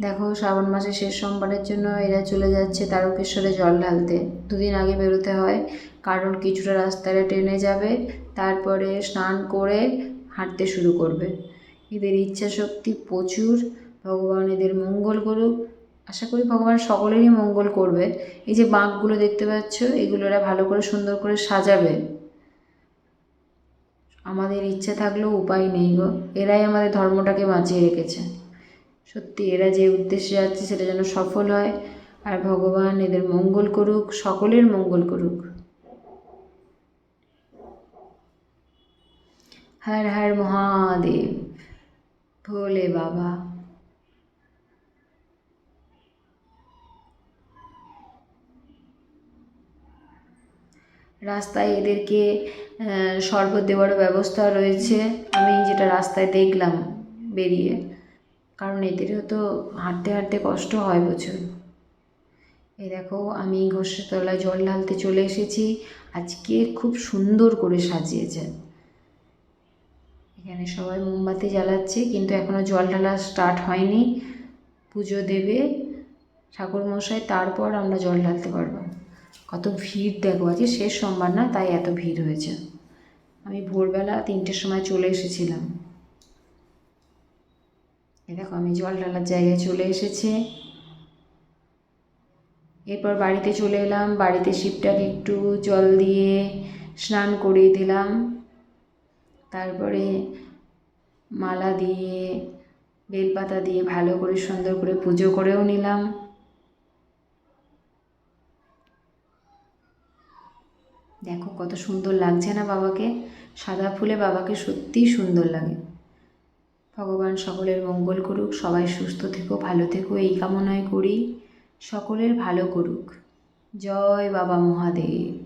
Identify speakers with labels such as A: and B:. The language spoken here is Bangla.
A: দেখো, শ্রাবণ মাসের শেষ সোমবারের জন্য এরা চলে যাচ্ছে তারকেশ্বরে জল ঢালতে। দুদিন আগে বেরোতে হয়, কারণ কিছুটা রাস্তায় ট্রেনে যাবে, তারপরে স্নান করে হাঁটতে শুরু করবে। এদের ইচ্ছা শক্তি প্রচুর। ভগবান এদের মঙ্গল করুক। আশা করি ভগবান সকলেরই মঙ্গল করবে। এই যে বাঁকগুলো দেখতে পাচ্ছ, এগুলো এরা ভালো করে সুন্দর করে সাজাবে। আমাদের ইচ্ছে থাকলেও উপায় নেই গো, এরাই আমাদের ধর্মটাকে বাঁচিয়ে রেখেছে। সত্যি এরা যে উদ্দেশ্যে যাচ্ছে সেটা যেন সফল হয়, আর ভগবান এদের মঙ্গল করুক, সকলের মঙ্গল করুক। হর হর মহাদেব, ভোলে বাবা। রাস্তায় এদেরকে শরবত দেওয়ারও ব্যবস্থা রয়েছে, আমি যেটা রাস্তায় দেখলাম বেরিয়ে, কারণ এদেরও তো হাঁটতে হাঁটতে কষ্ট হয় প্রচুর। এই দেখো, আমি ঘষের তলায় জল ঢালতে চলে এসেছি। আজকে খুব সুন্দর করে সাজিয়েছে। এখানে সবাই মোমবাতি জ্বালাচ্ছে, কিন্তু এখনও জল ঢালা স্টার্ট হয়নি। পুজো দেবে ঠাকুরমশাই, তারপর আমরা জল ঢালতে পারবো। কত ভিড় দেখো, আজকে শেষ সোমবার না, তাই এত ভিড় হয়েছে। আমি ভোরবেলা 3টের সময় চলে এসেছিলাম। এ দেখো, আমি জল ঢালার জায়গায় চলে এসেছি। এরপর বাড়িতে চলে এলাম। বাড়িতে শিবটাকে একটু জল দিয়ে স্নান করিয়ে দিলাম, তারপরে মালা দিয়ে বেলপাতা দিয়ে ভালো করে সুন্দর করে পুজো করেও নিলাম। দেখো কত সুন্দর লাগছে না বাবাকে, সাদা ফুলে বাবাকে সত্যিই সুন্দর লাগে। ভগবান সকলের মঙ্গল করুক, সবাই সুস্থ থেকো, ভালো থেকো, এই কামনাই করি। সকলের ভালো করুক। জয় বাবা মহাদেব।